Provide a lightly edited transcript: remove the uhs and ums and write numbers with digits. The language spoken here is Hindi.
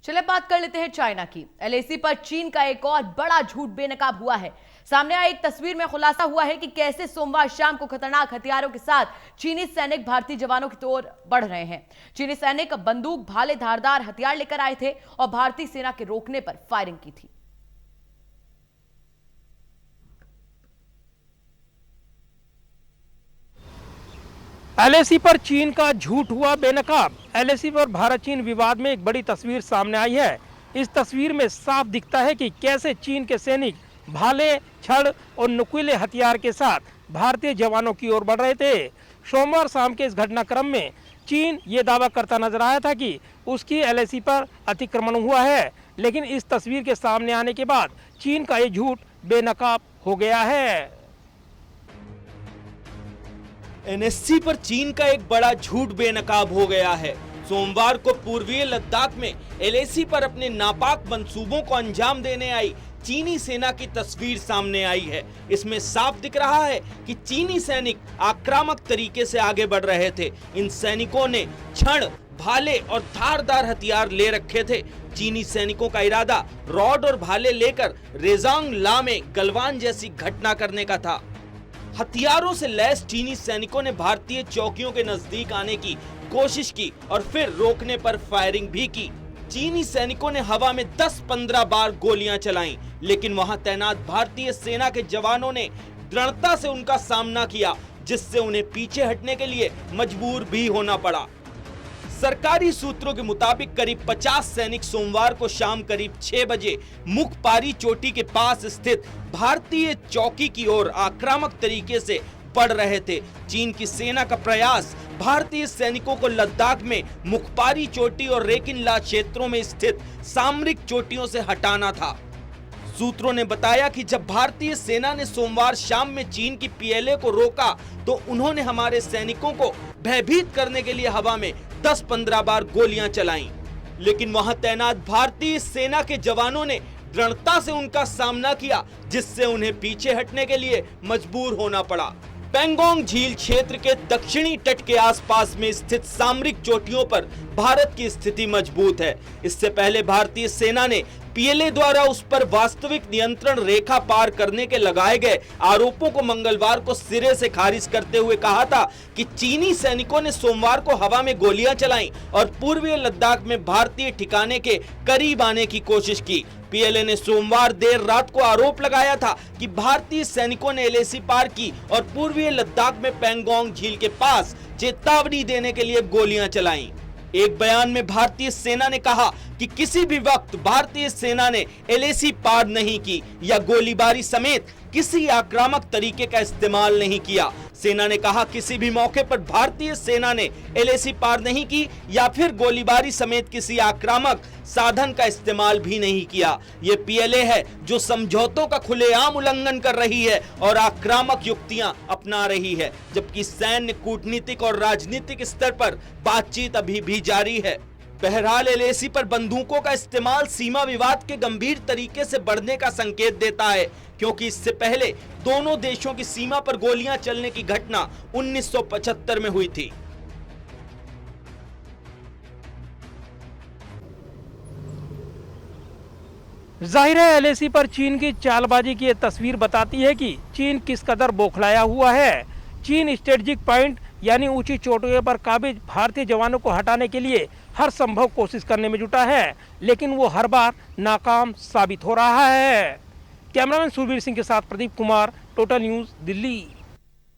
चले बात कर लेते हैं चाइना की। एलएसी पर चीन का एक और बड़ा झूठ बेनकाब हुआ है। सामने आई एक तस्वीर में खुलासा हुआ है कि कैसे सोमवार शाम को खतरनाक हथियारों के साथ चीनी सैनिक भारतीय जवानों की ओर बढ़ रहे हैं। चीनी सैनिक बंदूक, भाले, धारदार हथियार लेकर आए थे और भारतीय सेना के रोकने पर फायरिंग की थी। एलएसी पर चीन का झूठ हुआ बेनकाब। एलएसी पर भारत चीन विवाद में एक बड़ी तस्वीर सामने आई है। इस तस्वीर में साफ दिखता है कि कैसे चीन के सैनिक भाले, छड़ और नुकीले हथियार के साथ भारतीय जवानों की ओर बढ़ रहे थे। सोमवार शाम के इस घटनाक्रम में चीन ये दावा करता नजर आया था कि उसकी एलएसी पर अतिक्रमण हुआ है, लेकिन इस तस्वीर के सामने आने के बाद चीन का ये झूठ बेनकाब हो गया है। एनएससी पर चीन का एक बड़ा झूठ बेनकाब हो गया है। सोमवार को पूर्वी लद्दाख में एलएसी पर अपने नापाक मंसूबों को अंजाम देने आई चीनी सेना की तस्वीर सामने आई है। इसमें साफ दिख रहा है कि चीनी सैनिक आक्रामक तरीके से आगे बढ़ रहे थे। इन सैनिकों ने छड़, भाले और धारदार हथियार ले रखे थे। चीनी सैनिकों का इरादा रॉड और भाले लेकर रेजांग ला में गलवान जैसी घटना करने का था। हथियारों से लैस चीनी सैनिकों ने भारतीय चौकियों के नजदीक आने की कोशिश की और फिर रोकने पर फायरिंग भी की। चीनी सैनिकों ने हवा में 10-15 बार गोलियां चलाईं, लेकिन वहां तैनात भारतीय सेना के जवानों ने दृढ़ता से उनका सामना किया, जिससे उन्हें पीछे हटने के लिए मजबूर भी होना पड़ा। सरकारी सूत्रों के मुताबिक करीब 50 सैनिक सोमवार को शाम करीब 6 बजे मुखपारी चोटी के पास स्थित भारतीय चौकी की ओर आक्रामक तरीके से बढ़ रहे थे। चीन की सेना का प्रयास भारतीय सैनिकों को लद्दाख में मुखपारी चोटी और रेकिनला क्षेत्रों में स्थित सामरिक चोटियों से हटाना था। सूत्रों ने बताया कि जब भारतीय सेना ने सोमवार शाम में चीन की पीएलए को रोका तो उन्होंने हमारे सैनिकों को भयभीत करने के लिए हवा में 10-15 बार गोलियां चलाईं, लेकिन वहां तैनात भारतीय सेना के जवानों ने दृढ़ता से उनका सामना किया, जिससे उन्हें पीछे हटने के लिए मजबूर होना पड़ा। पेंगोंग झील क्षेत्र के दक्षिणी तट के आसपास में स्थित सामरिक चोटियों पर भारत की स्थिति मजबूत है। इससे पहले भारतीय सेना ने पीएलए द्वारा उस पर वास्तविक नियंत्रण रेखा पार करने के लगाए गए आरोपों को मंगलवार को सिरे से खारिज करते हुए कहा था कि चीनी सैनिकों ने सोमवार को हवा में गोलियां चलाईं और पूर्वी लद्दाख में भारतीय ठिकाने के करीब आने की कोशिश की। पीएलए ने सोमवार देर रात को आरोप लगाया था कि भारतीय सैनिकों ने एलएसी पार की और पूर्वी लद्दाख में पेंगोंग झील के पास चेतावनी देने के लिए गोलियां चलाईं। एक बयान में भारतीय सेना ने कहा कि किसी भी वक्त भारतीय सेना ने एलएसी पार नहीं की या गोलीबारी समेत किसी आक्रामक तरीके का इस्तेमाल नहीं किया। सेना ने कहा किसी भी मौके पर भारतीय सेना ने एलएसी पार नहीं की या फिर गोलीबारी समेत किसी आक्रामक साधन का इस्तेमाल भी नहीं किया। ये पीएलए है जो समझौतों का खुलेआम उल्लंघन कर रही है और आक्रामक युक्तियां अपना रही है, जबकि सैन्य, कूटनीतिक और राजनीतिक स्तर पर बातचीत अभी भी जारी है। बहरहाल एलएसी पर बंदूकों का इस्तेमाल सीमा विवाद के गंभीर तरीके से बढ़ने का संकेत देता है, क्योंकि इससे पहले दोनों देशों की सीमा पर गोलियां चलने की घटना 1975 में हुई थी। जाहिर है एलएसी पर चीन की चालबाजी की ये तस्वीर बताती है कि चीन किस कदर बौखलाया हुआ है। चीन स्ट्रेटेजिक पॉइंट यानी ऊंची चोटियों पर काबिज भारतीय जवानों को हटाने के लिए हर संभव कोशिश करने में जुटा है, लेकिन वो हर बार नाकाम साबित हो रहा है। कैमरामैन सुरवीर सिंह के साथ प्रदीप कुमार, टोटल न्यूज़, दिल्ली।